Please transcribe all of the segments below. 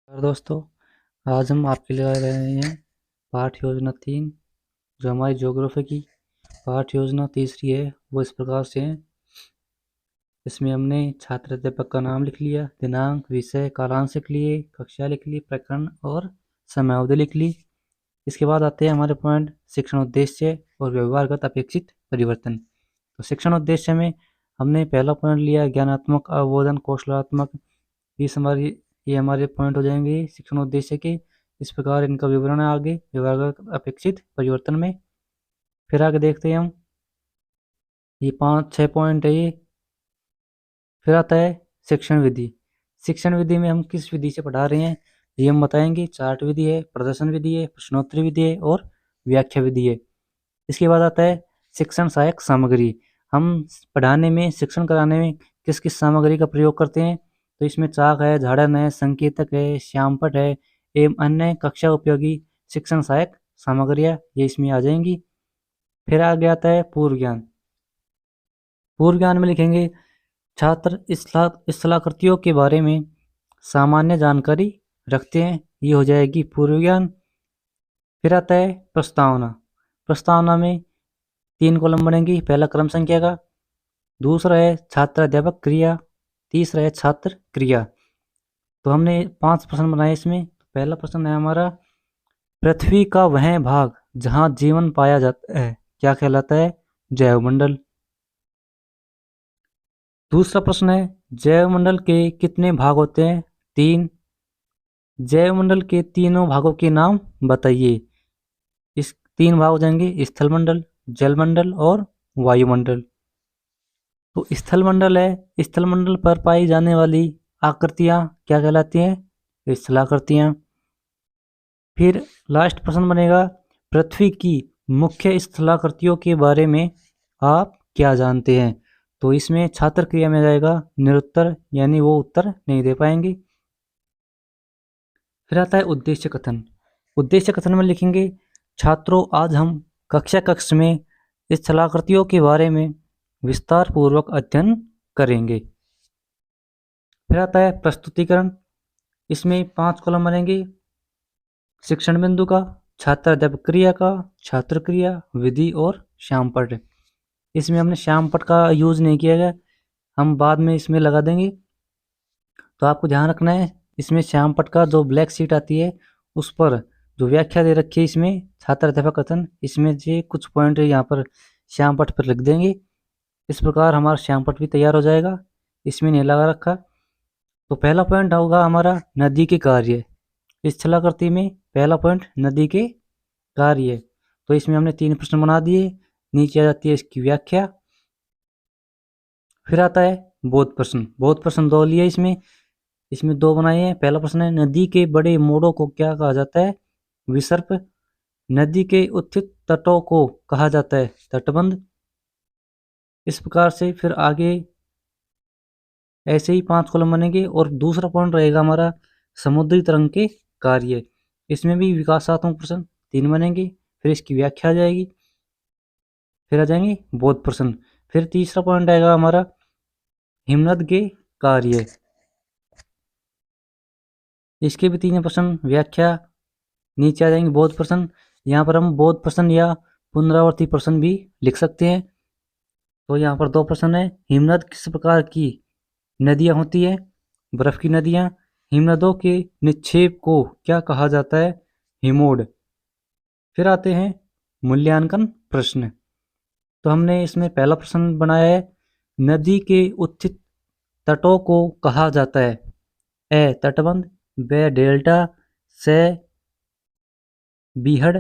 नमस्कार दोस्तों, आज हम आपके लिए आए रहे हैं पाठ योजना 3 जो हमारी ज्योग्राफी की पाठ योजना तीसरी है। वो इस प्रकार से है। इसमें हमने छात्र अध्यापक का नाम लिख लिया, दिनांक, विषय, कालांश लिख लिए, कक्षा लिख ली, प्रकरण और समयावधि लिख ली। इसके बाद आते हैं हमारे पॉइंट शिक्षण उद्देश्य और व्यवहारगत अपेक्षित परिवर्तन। तो शिक्षण उद्देश्य में हमने पहला पॉइंट लिया ज्ञानात्मक, अवबोधन, कौशलात्मक। ये हमारे पॉइंट हो जाएंगे शिक्षण उद्देश्य के। इस प्रकार इनका विवरण है आगे व्यवहारगत अपेक्षित परिवर्तन में। फिर आगे देखते हैं हम, ये 5-6 पॉइंट है ये। फिर आता है शिक्षण विधि। शिक्षण विधि में हम किस विधि से पढ़ा रहे हैं ये हम बताएंगे। चार्ट विधि है, प्रदर्शन विधि है, प्रश्नोत्तरी विधि है और व्याख्या विधि है। इसके बाद आता है शिक्षण सहायक सामग्री। हम पढ़ाने में, शिक्षण कराने में किस किस सामग्री का प्रयोग करते हैं। तो इसमें चाक है, झाड़न है, संकेतक है, श्यामपट है एवं अन्य कक्षा उपयोगी शिक्षण सहायक सामग्रियाँ ये इसमें आ जाएंगी। फिर आगे आता है पूर्व ज्ञान। पूर्व ज्ञान में लिखेंगे छात्र स्थलाकृतियों के बारे में सामान्य जानकारी रखते हैं, ये हो जाएगी पूर्व ज्ञान। फिर आता है प्रस्तावना। प्रस्तावना में 3 कॉलम बनेंगी। पहला क्रम संख्या का, दूसरा है छात्र अध्यापक क्रिया, तीसरा है छात्र क्रिया। तो हमने 5 प्रश्न बनाए इसमें। पहला प्रश्न है हमारा, पृथ्वी का वह भाग जहाँ जीवन पाया जाता है क्या कहलाता है? जैवमंडल। दूसरा प्रश्न है, जैवमंडल के कितने भाग होते हैं? 3। जैवमंडल के तीनों भागों के नाम बताइए। इस 3 भाग हो जाएंगे, स्थलमंडल, जलमंडल और वायुमंडल। तो स्थलमंडल है, स्थलमंडल पर पाई जाने वाली आकृतियां क्या कहलाती हैं? स्थलाकृतियां। फिर लास्ट प्रश्न बनेगा, पृथ्वी की मुख्य स्थलाकृतियों के बारे में आप क्या जानते हैं? तो इसमें छात्र क्रिया में जाएगा निरुत्तर, यानी वो उत्तर नहीं दे पाएंगे। फिर आता है उद्देश्य कथन। उद्देश्य कथन में लिखेंगे, छात्रों आज हम कक्ष में स्थलाकृतियों के बारे में विस्तार पूर्वक अध्ययन करेंगे। फिर आता है प्रस्तुतिकरण। इसमें 5 कॉलम बनेंगे, शिक्षण बिंदु का, छात्र अध्यापक क्रिया का, छात्र क्रिया, विधि और श्यामपट। इसमें हमने श्यामपट का यूज नहीं किया गया, हम बाद में इसमें लगा देंगे। तो आपको ध्यान रखना है, इसमें श्यामपट का जो ब्लैक शीट आती है उस पर जो व्याख्या दे रखी है इसमें छात्र अध्यापक कथन, इसमें से कुछ पॉइंट यहाँ पर श्यामपट पर लिख देंगे। इस प्रकार हमारा श्यामपट भी तैयार हो जाएगा। इसमें नहीं लगा रखा। तो पहला पॉइंट होगा हमारा नदी के कार्य। इस स्थलाकृति में पहला पॉइंट नदी के कार्य। तो इसमें हमने 3 प्रश्न बना दिए। नीचे आ जाती है इसकी व्याख्या। फिर आता है बोध प्रश्न। बोध प्रश्न 2 लिए इसमें 2 बनाए हैं। पहला प्रश्न है, नदी के बड़े मोड़ों को क्या कहा जाता है? विसर्प। नदी के उत्थित तटों को कहा जाता है तटबंध। इस प्रकार से फिर आगे ऐसे ही 5 कॉलम बनेंगे। और दूसरा पॉइंट रहेगा हमारा समुद्री तरंग के कार्य। इसमें भी विकासात्मक प्रश्न 3 बनेंगे। फिर इसकी व्याख्या आ जाएगी। फिर आ जाएंगे बोध प्रश्न। फिर तीसरा पॉइंट आएगा हमारा हिमनद के कार्य। इसके भी 3 प्रश्न, व्याख्या। नीचे आ जाएंगे बोध प्रश्न। यहाँ पर हम बोध प्रश्न या पुनरावर्ती प्रश्न भी लिख सकते हैं। तो यहाँ पर 2 प्रश्न है, हिमनद किस प्रकार की नदियाँ होती है? बर्फ की नदियाँ। हिमनदों के निक्षेप को क्या कहा जाता है? हिमोड। फिर आते हैं मूल्यांकन प्रश्न। तो हमने इसमें पहला प्रश्न बनाया है, नदी के उत्थित तटों को कहा जाता है? ए तटबंध, ब डेल्टा, से बीहड़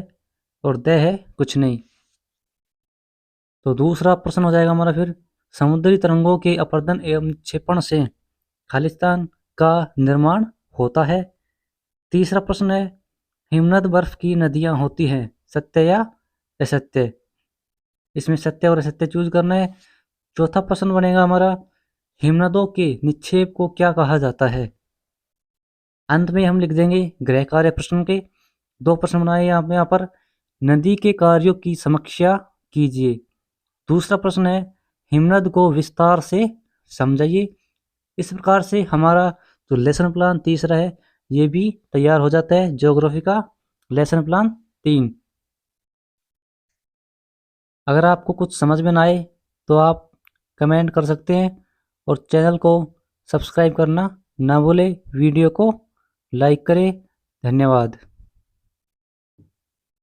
और द है कुछ नहीं। तो दूसरा प्रश्न हो जाएगा हमारा फिर, समुद्री तरंगों के अपर्दन एवं निक्षेपण से खालिस्तान का निर्माण होता है। तीसरा प्रश्न है, हिमनद बर्फ की नदियां होती हैं, सत्य या असत्य? इसमें सत्य और असत्य चूज करना है। चौथा प्रश्न बनेगा हमारा, हिमनदों के निक्षेप को क्या कहा जाता है? अंत में हम लिख देंगे गृह कार्य प्रश्न के 2 प्रश्न बनाए यहाँ पर, नदी के कार्यों की समीक्षा कीजिए। दूसरा प्रश्न है, हिमनद को विस्तार से समझाइए। इस प्रकार से हमारा जो लेसन प्लान तीसरा है ये भी तैयार हो जाता है ज्योग्राफी का लेसन प्लान 3। अगर आपको कुछ समझ में ना आए तो आप कमेंट कर सकते हैं और चैनल को सब्सक्राइब करना ना भूलें। वीडियो को लाइक करें। धन्यवाद।